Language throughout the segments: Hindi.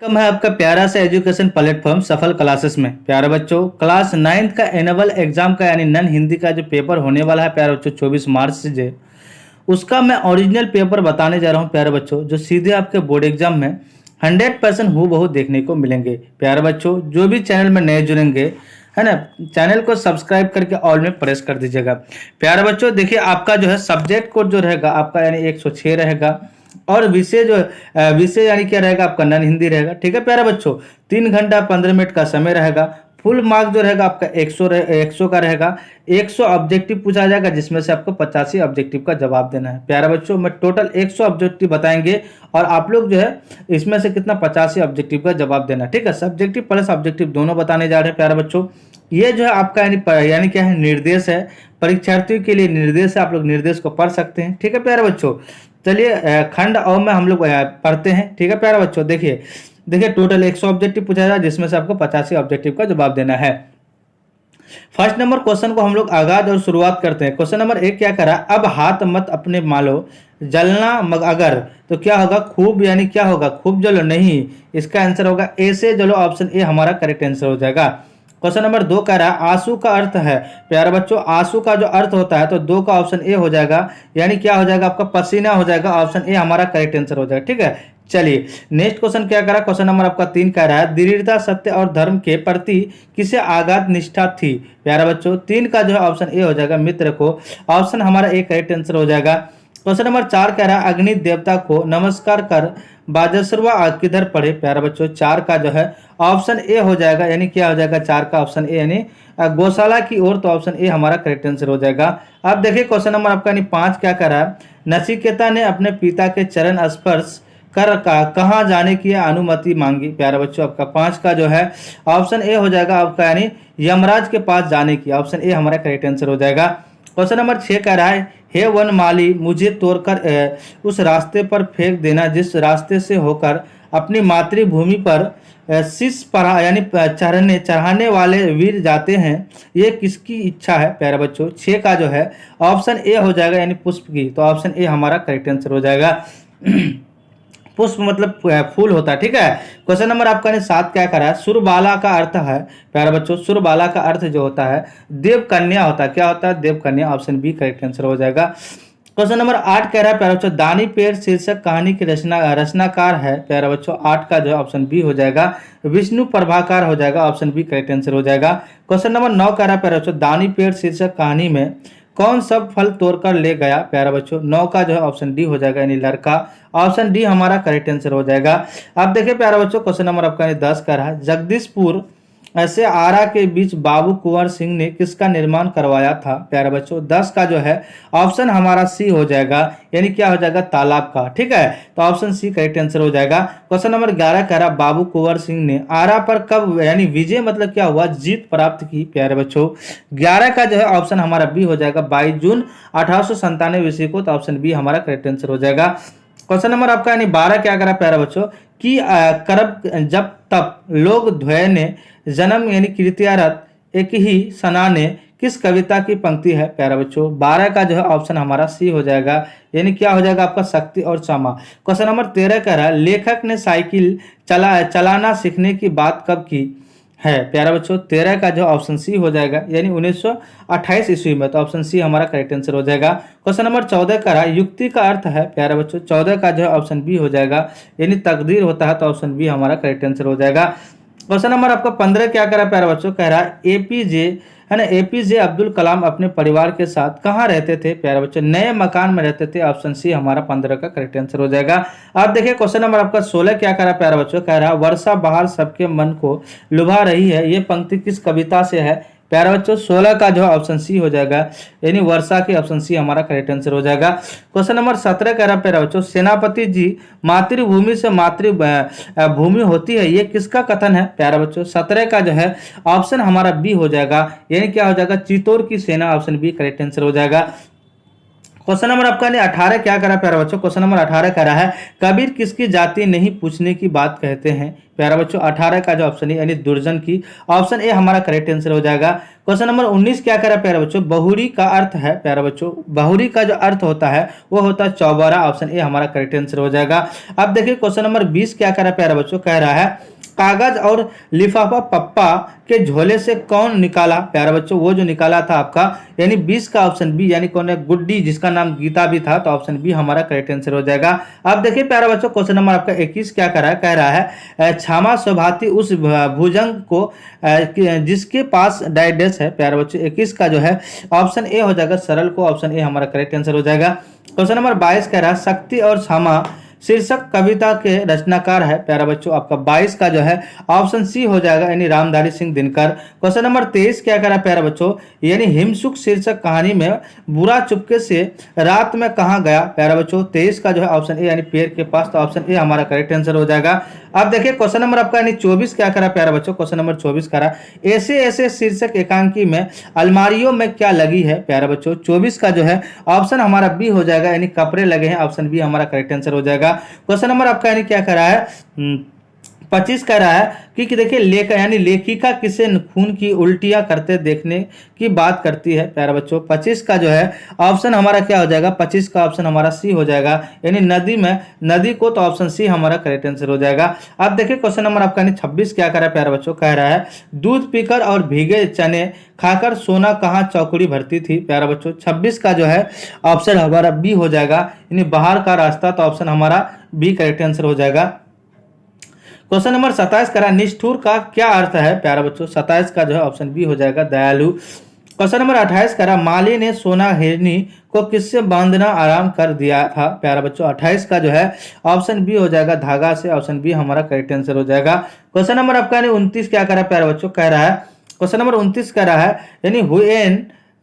वेलकम है आपका प्यारा सा एजुकेशन प्लेटफॉर्म सफल क्लासेस में। प्यारे बच्चों, क्लास 9th का एनुअल एग्जाम का यानी नन हिंदी का जो पेपर होने वाला है प्यारे बच्चों 24 मार्च से, उसका मैं ओरिजिनल पेपर बताने जा रहा हूं प्यारे बच्चों, जो सीधे आपके बोर्ड एग्जाम में 100% हूबहू देखने को मिलेंगे। प्यारे बच्चों, जो भी चैनल में नए जुड़ेंगे है ना, चैनल को सब्सक्राइब करके ऑल में प्रेस कर दीजिएगा। प्यारे बच्चों देखिए, आपका जो है सब्जेक्ट कोड जो रहेगा आपका यानी 106 रहेगा, और विषय जो विषय यानी क्या रहेगा आपका नन हिंदी रहेगा। ठीक है प्यारे बच्चों, 3 घंटा 15 मिनट का समय रहेगा। फुल मार्क जो रहेगा आपका 100 का रहेगा। 100 ऑब्जेक्टिव पूछा जाएगा, जिसमें से आपको 85 ऑब्जेक्टिव का जवाब देना है। प्यारे बच्चों, मैं टोटल 100 ऑब्जेक्टिव बताएंगे और आप लोग जो है इसमें से कितना 85 ऑब्जेक्टिव का जवाब देना है। ठीक है, सब्जेक्टिव प्लस ऑब्जेक्टिव दोनों बताने जा रहे हैं। प्यारे बच्चों, ये जो है आपका यानी क्या है, निर्देश है, परीक्षार्थियों के लिए निर्देश है। आप लोग निर्देश को पढ़ सकते हैं। ठीक है प्यारे बच्चों, चलिए खंड अ में हम लोग पढ़ते हैं। ठीक है प्यारे बच्चों, देखिए टोटल 100 ऑब्जेक्टिव पूछा जाए, जिसमें से आपको 85 ऑब्जेक्टिव का जवाब देना है। फर्स्ट नंबर क्वेश्चन को हम लोग आगाज और शुरुआत करते हैं। क्वेश्चन नंबर 1 क्या करा, अब हाथ मत अपने मालो जलना अगर, तो क्या होगा, खूब यानी क्या होगा, खूब जलो नहीं, इसका आंसर होगा ए से जलो। ऑप्शन ए हमारा करेक्ट आंसर हो जाएगा। क्वेश्चन नंबर 2 कह रहा है आंसू का अर्थ है। प्यारे बच्चों, आंसू का जो अर्थ होता है तो 2 का ऑप्शन ए हो जाएगा, यानी क्या हो जाएगा आपका पसीना हो जाएगा। ऑप्शन ए हमारा करेक्ट आंसर हो जाएगा। ठीक है, चलिए नेक्स्ट क्वेश्चन क्या करा, क्वेश्चन नंबर आपका 3 कह रहा है दृढ़ता सत्य और धर्म के प्रति किसे आगाध निष्ठा थी। प्यारे बच्चों, 3 का जो है ऑप्शन ए हो जाएगा, मित्र को। ऑप्शन हमारा ए करेक्ट आंसर हो जाएगा। क्वेश्चन नंबर 4 कह रहा है अग्नि देवता को नमस्कार कर बाजसरवा किधर पढ़े। प्यारे बच्चों, 4 का जो है ऑप्शन ए हो जाएगा, यानी क्या हो जाएगा 4 का ऑप्शन ए यानी गौशाला की ओर, तो ऑप्शन ए हमारा करेक्ट आंसर हो जाएगा। अब देखिए क्वेश्चन नंबर आपका यानी 5 क्या कर रहा है, नचिकेता ने अपने पिता के चरण स्पर्श कर कहाँ जाने की अनुमति मांगी। प्यारे बच्चों, आपका 5 का जो है ऑप्शन ए हो जाएगा आपका, यानी यमराज के पास जाने की। ऑप्शन ए हमारा करेक्ट आंसर हो जाएगा। क्वेश्चन नंबर 6 कह रहा है हे वन माली मुझे तोड़कर उस रास्ते पर फेंक देना जिस रास्ते से होकर अपनी मातृभूमि पर शीश पर यानी चढ़ाने वाले वीर जाते हैं, ये किसकी इच्छा है। प्यारे बच्चों, 6 का जो है ऑप्शन ए हो जाएगा, यानी पुष्प की, तो ऑप्शन ए हमारा करेक्ट आंसर हो जाएगा। पुष्प मतलब फूल होता है। ठीक है, क्वेश्चन नंबर आपका 7 क्या करा है, सुरबाला का अर्थ है। प्यारे बच्चों, सुरबाला का अर्थ जो होता है देव कन्या होता है। क्या होता है, देव कन्या। ऑप्शन बी करेक्ट आंसर हो जाएगा। क्वेश्चन नंबर 8 कह रहा है प्यारे बच्चों दानी पेड़ शीर्षक कहानी की रचनाकार है। प्यारे बच्चों, 8 का जो है ऑप्शन बी हो जाएगा, विष्णु प्रभाकर हो जाएगा। ऑप्शन बी करेक्ट आंसर हो जाएगा। क्वेश्चन नंबर 9 कह रहा है प्यारे बच्चों दानी पेड़ शीर्षक कहानी में कौन सब फल तोड़कर ले गया। प्यारे बच्चों, 9 का जो है ऑप्शन डी हो जाएगा, यानी लड़का। ऑप्शन डी हमारा करेक्ट आंसर हो जाएगा। अब देखिए प्यारे बच्चों, क्वेश्चन नंबर आपका 10 का रहा जगदीशपुर ऐसे आरा के बीच बाबू कुंवर सिंह ने किसका निर्माण करवाया था। प्यारे बच्चों, 10 का जो है ऑप्शन हमारा सी हो जाएगा, यानी क्या हो जाएगा, तालाब का। ठीक है, तो ऑप्शन सी करेक्ट आंसर हो जाएगा। क्वेश्चन नंबर 11 कह रहा बाबू कुंवर सिंह ने आरा पर कब यानी विजय मतलब क्या हुआ, जीत प्राप्त की। प्यारे बच्चों, 11 का जो है ऑप्शन हमारा बी हो जाएगा, 22 जून 1897 ईस्वी को, तो ऑप्शन बी हमारा करेक्ट आंसर हो जाएगा। क्वेश्चन नंबर आपका यानी 12 क्या करा प्यारे बच्चों कि करब जब तब लोग ध्वय ने जन्म यानी कृत्यारत एक ही सना ने किस कविता की पंक्ति है। प्यारे बच्चों, 12 का जो है ऑप्शन हमारा सी हो जाएगा, यानी क्या हो जाएगा आपका शक्ति और क्षमा। क्वेश्चन नंबर 13 कह रहा है लेखक ने साइकिल चलाना सीखने की बात कब की है। प्यारे बच्चों, 13 का जो ऑप्शन सी हो जाएगा, यानी 1928 ईस्वी में, तो ऑप्शन सी हमारा करेक्ट आंसर हो जाएगा। क्वेश्चन नंबर 14 का रहा युक्ति का अर्थ है। प्यारे बच्चों, 14 का जो है ऑप्शन बी हो जाएगा, यानी तकदीर होता है, तो ऑप्शन बी हमारा करेक्ट आंसर हो जाएगा। क्वेश्चन नंबर आपका 15 क्या करा प्यारे बच्चों, कह रहा है एपीजे है ना, एपीजे अब्दुल कलाम अपने परिवार के साथ कहाँ रहते थे। प्यारे बच्चों, नए मकान में रहते थे। ऑप्शन सी हमारा 15 का करेक्ट आंसर हो जाएगा। अब देखिए क्वेश्चन नंबर आपका 16 क्या करा प्यारे बच्चों, कह रहा वर्षा बहार सबके मन को लुभा रही है, ये पंक्ति किस कविता से है। प्यारे बच्चों, 16 का जो है ऑप्शन सी हो जाएगा, यानी वर्षा की। ऑप्शन सी हमारा करेक्ट आंसर हो जाएगा। क्वेश्चन नंबर 17 कह रहा प्यारे बच्चों सेनापति जी मातृभूमि से भूमि होती है, ये किसका कथन है। प्यारे बच्चों, 17 का जो है ऑप्शन हमारा बी हो जाएगा, यानी क्या हो जाएगा, चित्तौड़ की सेना। ऑप्शन बी करेक्ट आंसर हो जाएगा। क्वेश्चन नंबर आपका ने 18 क्या करा प्यारा बच्चों, क्वेश्चन नंबर 18 करा है कबीर किसकी जाति नहीं पूछने की बात कहते हैं। प्यारा बच्चों 18 का जो ऑप्शन है यानी दुर्जन की, ऑप्शन ए हमारा करेक्ट आंसर हो जाएगा। क्वेश्चन नंबर 19 क्या करा प्यारा बच्चों, बहुरी का अर्थ है, प्यारा बच्चों बहुरी का जो अर्थ होता है वो होता है चौबारा, ऑप्शन ए हमारा करेक्ट आंसर हो जाएगा। अब देखिए क्वेश्चन नंबर 20 क्या करा प्यारा बच्चों, कह रहा है कागज और लिफाफा पप्पा के झोले से कौन निकाला। प्यारा बच्चों वो जो निकाला था आपका यानी 20 का ऑप्शन बी, यानी कौन है, गुड्डी, जिसका नाम गीता भी था, तो ऑप्शन बी हमारा करेक्ट आंसर हो जाएगा। अब देखिए प्यारा बच्चों क्वेश्चन नंबर आपका 21 क्या कर रहा है, कह रहा है क्षमा स्वभाती उस भुजंग को जिसके पास डायडेस है। प्यारा बच्चों 21 का जो है ऑप्शन ए हो जाएगा सरल को, ऑप्शन ए हमारा करेक्ट आंसर हो जाएगा। क्वेश्चन नंबर 22 कह रहा है शक्ति और क्षमा शीर्षक कविता के रचनाकार है। प्यारा बच्चों आपका 22 का जो है ऑप्शन सी हो जाएगा, यानी रामधारी सिंह दिनकर। क्वेश्चन नंबर 23 क्या करा प्यारा बच्चों, यानी हिमसुक शीर्षक कहानी में बुरा चुपके से रात में कहाँ गया। प्यारा बच्चों 23 का जो है ऑप्शन ए यानी पेड़ के पास, तो ऑप्शन ए हमारा करेक्ट आंसर हो जाएगा। अब देखिए क्वेश्चन नंबर आपका यानी 24 क्या करा प्यारा बच्चों, क्वेश्चन नंबर 24 करा ऐसे ऐसे शीर्षक एकांकी में अलमारियों में क्या लगी है। प्यारा बच्चों 24 का जो है ऑप्शन हमारा बी हो जाएगा, यानी कपड़े लगे हैं, ऑप्शन बी हमारा करेक्ट आंसर हो जाएगा। क्वेश्चन नंबर आपका यानी क्या करा है 25 कह रहा है कि देखिए लेखक यानी लेखिका किसे खून की उल्टियां करते देखने की बात करती है। प्यारा बच्चों 25 का जो है ऑप्शन हमारा क्या हो जाएगा, 25 का ऑप्शन हमारा सी हो जाएगा, यानी नदी में नदी को, तो ऑप्शन सी हमारा करेक्ट आंसर हो जाएगा। अब देखिए क्वेश्चन नंबर आपका यानी 26 क्या कर रहा है प्यारा बच्चों, कह रहा है दूध पीकर और भीगे चने खाकर सोना कहाँ चौकड़ी भरती थी। प्यारा बच्चों 26 का जो है ऑप्शन हमारा बी हो जाएगा, यानी बाहर का रास्ता, तो ऑप्शन हमारा बी करेक्ट आंसर हो जाएगा। क्वेश्चन नंबर 27 करा निष्ठुर का क्या अर्थ है। प्यारा बच्चों 27 का जो है ऑप्शन बी हो जाएगा, दयालु। क्वेश्चन नंबर 28 करा माली ने सोना हिरनी को किससे बांधना आराम कर दिया था। प्यारा बच्चों 28 का जो है ऑप्शन बी हो जाएगा, धागा से, ऑप्शन बी हमारा करेक्ट आंसर हो जाएगा। क्वेश्चन नंबर आपका 29 क्या करा प्यारा बच्चों, कह रहा है क्वेश्चन नंबर 29 कह रहा है यानी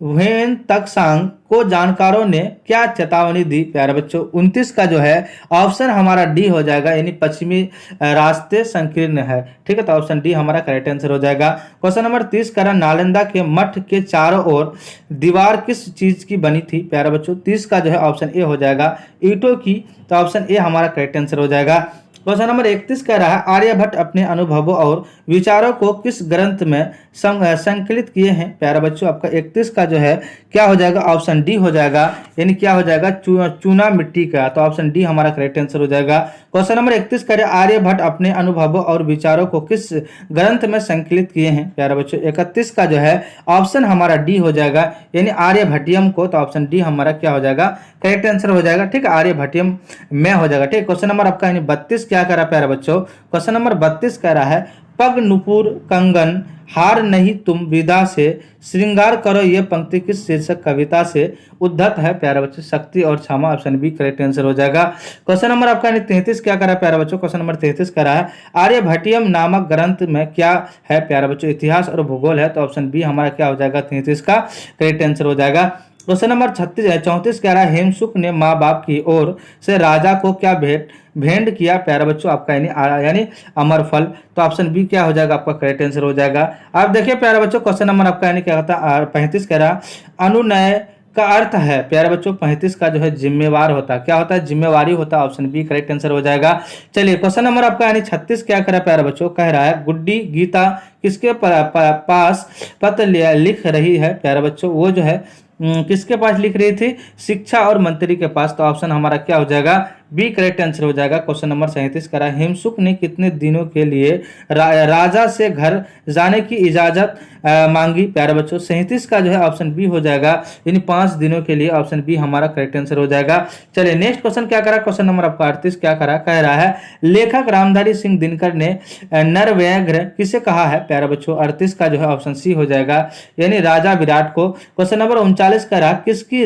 हुएन तकसांग को जानकारों ने क्या चेतावनी दी। प्यारे बच्चों 29 का जो है ऑप्शन हमारा डी हो जाएगा, यानी पश्चिमी रास्ते संकीर्ण है, ठीक है, तो ऑप्शन डी हमारा करेक्ट आंसर हो जाएगा। क्वेश्चन नंबर 30 करा नालंदा के मठ के चारों ओर दीवार किस चीज की बनी थी। प्यारे बच्चों 30 का जो है ऑप्शन ए हो जाएगा, ईंटों की, तो ऑप्शन ए हमारा करेक्ट आंसर हो जाएगा। क्वेश्चन नंबर 31 कह रहा है आर्यभट्ट अपने अनुभवों और विचारों को किस ग्रंथ में संकलित किए हैं। प्यारा बच्चों आपका 31 का जो है क्या हो जाएगा, ऑप्शन डी हो जाएगा, यानी क्या हो जाएगा, चूना मिट्टी का, तो ऑप्शन डी हमारा करेक्ट आंसर हो जाएगा। क्वेश्चन नंबर 31 कह रहे आर्यभट्ट अपने अनुभवों और विचारों को किस ग्रंथ में संकलित किए हैं। प्यारा बच्चों 31 का जो है ऑप्शन हमारा डी हो जाएगा, यानी आर्यभट्टियम को, तो ऑप्शन डी हमारा क्या हो जाएगा, करेक्ट आंसर हो जाएगा, ठीक है, आर्यभट्टियम में हो जाएगा, ठीक। क्वेश्चन नंबर आपका यानी 32 क्या कर रहा है प्यारा बच्चों, क्वेश्चन नंबर 32 कह रहा है पग नुपुर कंगन हार नहीं तुम विदा से श्रृंगार करो, ये पंक्ति किस शीर्षक कविता से उद्धत है। प्यारा बच्चों शक्ति और क्षमा, ऑप्शन बी करेक्ट आंसर हो जाएगा। क्वेश्चन नंबर आपका 33 क्या कर रहा है प्यारा बच्चों, क्वेश्चन नंबर 33 कर रहा है आर्यभट्टियम नामक ग्रंथ में क्या है। प्यारा बच्चों इतिहास और भूगोल है, तो ऑप्शन बी हमारा क्या हो जाएगा, 33 का करेक्ट आंसर हो जाएगा। क्वेश्चन नंबर 34 कह रहा है हेमसुक ने माँ बाप की ओर से राजा को क्या भेंट किया। प्यारा बच्चों आपका यानी अमर फल, तो ऑप्शन बी क्या हो जाएगा, आपका करेक्ट आंसर हो जाएगा। आप देखिए प्यारा बच्चों क्वेश्चन नंबर आपका यानी क्या होता है 35 कह रहा अनुनय का अर्थ है। प्यारे बच्चों 35 का जो है जिम्मेवार होता है, क्या होता है, जिम्मेवारी होता है, ऑप्शन बी करेक्ट आंसर हो जाएगा। चलिए क्वेश्चन नंबर आपका यानी 36 क्या करा प्यारे बच्चों, कह रहा है गुड्डी गीता किसके पास पत्र लिख रही है। प्यारे बच्चों वो जो है किसके पास लिख रही थी, शिक्षा और मंत्री के पास, तो ऑप्शन हमारा क्या हो जाएगा, बी करेक्ट आंसर हो जाएगा। क्वेश्चन नंबर 37 करा हेमसुक ने कितने दिनों के लिए राजा से घर जाने की इजाजत मांगी। प्यारे बच्चों 37 का जो है ऑप्शन बी हो जाएगा, यानी 5 दिनों के लिए, ऑप्शन बी हमारा करेक्ट आंसर हो जाएगा। चलिए नेक्स्ट क्वेश्चन क्या करा, क्वेश्चन नंबर आपका 38 क्या करा, कह रहा है लेखक रामधारी सिंह दिनकर ने नरव्याघ्र किसे कहा है। प्यारे बच्चों 38 का जो है ऑप्शन सी हो जाएगा, यानी राजा विराट को। क्वेश्चन नंबर 39 करा किसकी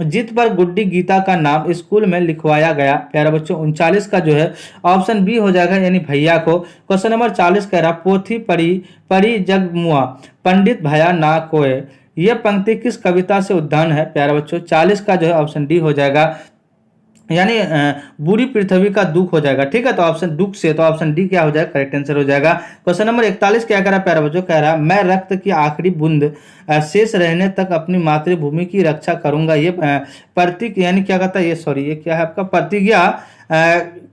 जिद पर गुड्डी गीता का नाम स्कूल में लिखवाया गया। प्यारे बच्चों 39 का जो है ऑप्शन बी हो जाएगा, यानी भैया को। क्वेश्चन नंबर 40 कह रहा पोथी पढ़ी जग मुआ पंडित भया ना कोय, यह पंक्ति किस कविता से उद्धान है। प्यारे बच्चों 40 का जो है ऑप्शन डी हो जाएगा, यानी बुरी पृथ्वी का दुख हो जाएगा। ठीक है, तो ऑप्शन दुख से, तो ऑप्शन डी क्या हो जाएगा, करेक्ट आंसर हो जाएगा। क्वेश्चन नंबर 41 क्या कह रहा है प्यारे बच्चों, कह रहा है मैं रक्त की आखिरी बूंद शेष रहने तक अपनी मातृभूमि की रक्षा करूंगा। ये प्रतीक यानी क्या कहता है, ये सॉरी ये क्या है आपका प्रतिज्ञा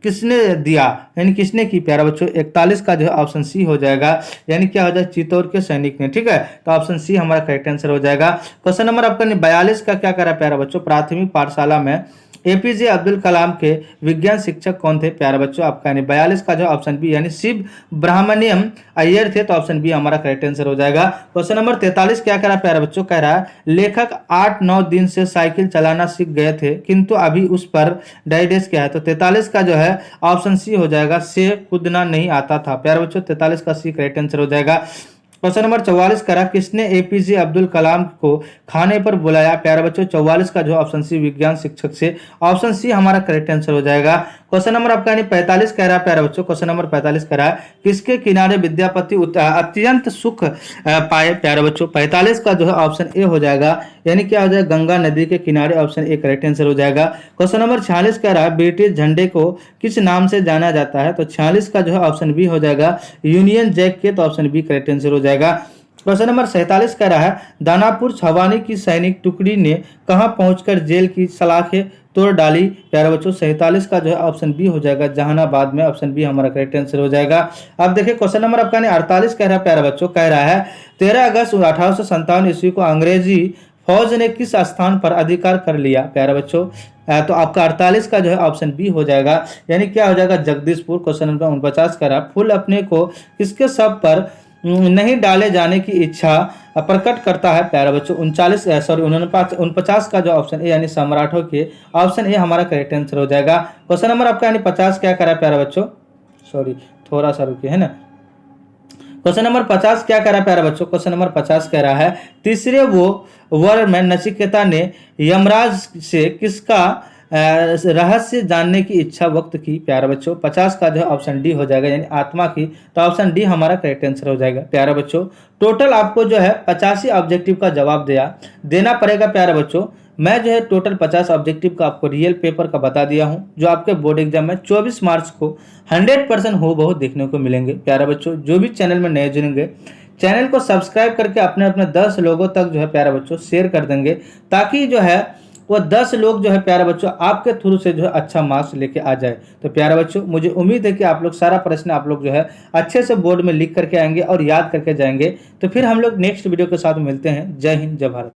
किसने दिया, यानी किसने की प्यारा बच्चों। 41 का जो है ऑप्शन सी हो जाएगा, यानी क्या हो जाएगा, चित्तौड़ के सैनिक ने। ठीक है, तो ऑप्शन सी हमारा करेक्ट आंसर हो जाएगा। क्वेश्चन नंबर आपका 42 का क्या कर रहा है प्यारा बच्चों, प्राथमिक पाठशाला में एपीजे अब्दुल कलाम के विज्ञान शिक्षक कौन थे प्यारे बच्चों आपका, यानी 42 का जो ऑप्शन बी यानी शिव ब्राह्मण्यम अय्यर थे, तो ऑप्शन बी हमारा करेक्ट आंसर हो जाएगा। क्वेश्चन नंबर 43 क्या कह रहा है प्यारे बच्चों, कह रहा है लेखक 8-9 दिन से साइकिल चलाना सीख गए थे किंतु अभी उस पर डाइडेस क्या है, तो 43 का जो है ऑप्शन सी हो जाएगा, से कूदना नहीं आता था। प्यारे बच्चों 43 का सी करेक्ट आंसर हो जाएगा। क्वेश्चन नंबर 44 करा किसने एपीजे अब्दुल कलाम को खाने पर बुलाया, प्यारे बच्चों 44 का जो ऑप्शन सी विज्ञान शिक्षक से, ऑप्शन सी हमारा करेक्ट आंसर हो जाएगा। क्वेश्चन नंबर आपका 45 कह रहा है प्यारे बच्चों, क्वेश्चन नंबर 45 कह रहा है किसके किनारे विद्यापति अत्यंत सुख पाए, प्यारे बच्चों 45 का जो है ऑप्शन ए हो जाएगा, यानी क्या हो जाएगा, गंगा नदी के किनारे, ऑप्शन ए करेक्ट आंसर हो जाएगा। क्वेश्चन नंबर 46 कह रहा है ब्रिटिश झंडे को किस नाम से जाना जाता है, तो 46 का जो है ऑप्शन बी हो जाएगा, यूनियन जैक के, तो ऑप्शन बी करेक्ट आंसर हो जाएगा। क्वेश्चन नंबर 47 कह रहा है दानापुर छावनी की सैनिक टुकड़ी ने कहां पहुंचकर जेल की सलाखें तोड़ डाली, प्यारे बच्चों 47 का जो है ऑप्शन बी हो जाएगा, जहानाबाद में, ऑप्शन बी हमारा करेक्ट आंसर हो जाएगा। अब देखिए क्वेश्चन नंबर आपका 48 कह रहा है प्यारे बच्चों, कह रहा है 13 अगस्त 1857 ईस्वी को अंग्रेजी फौज ने किस स्थान पर अधिकार कर लिया, प्यारे बच्चों, तो आपका 48 का जो है ऑप्शन बी हो जाएगा, यानी क्या हो जाएगा, जगदीशपुर। क्वेश्चन नंबर 49 कह रहा है फूल अपने को किसके शव पर नहीं डाले जाने की इच्छा प्रकट करता है, प्यारे बच्चों 49 का जो ऑप्शन ए यानी सम्राटों के, ऑप्शन ए हमारा करेक्ट आंसर हो जाएगा। क्वेश्चन नंबर आपका यानी 50 क्या करा है प्यारे बच्चों, सॉरी थोड़ा सा रुकिए, है ना। क्वेश्चन नंबर 50 क्या कह रहा है प्यारे बच्चों, क्वेश्चन नंबर 50 कह रहा है तीसरे वो वर में नचिकेता ने यमराज से किसका रहस्य जानने की इच्छा व्यक्त की, प्यारे बच्चों 50 का जो है ऑप्शन डी हो जाएगा, यानी आत्मा की, तो ऑप्शन डी हमारा करेक्ट आंसर हो जाएगा। प्यारे बच्चों टोटल आपको जो है 85 ऑब्जेक्टिव का जवाब देना पड़ेगा प्यारे बच्चों। मैं जो है टोटल 50 ऑब्जेक्टिव का आपको रियल पेपर का बता दिया हूं, जो आपके बोर्ड एग्जाम में 24 मार्च को 100% हो बहुत देखने को मिलेंगे। प्यारे बच्चों जो भी चैनल में नए जुड़ेंगे, चैनल को सब्सक्राइब करके अपने अपने 10 लोगों तक जो है प्यारे बच्चों शेयर कर देंगे, ताकि जो है वो 10 लोग जो है प्यारे बच्चों आपके थ्रू से जो है अच्छा मार्क्स लेके आ जाए। तो प्यारे बच्चों मुझे उम्मीद है कि आप लोग सारा प्रश्न आप लोग जो है अच्छे से बोर्ड में लिख करके आएंगे और याद करके जाएंगे। तो फिर हम लोग नेक्स्ट वीडियो के साथ मिलते हैं। जय हिंद, जय भारत।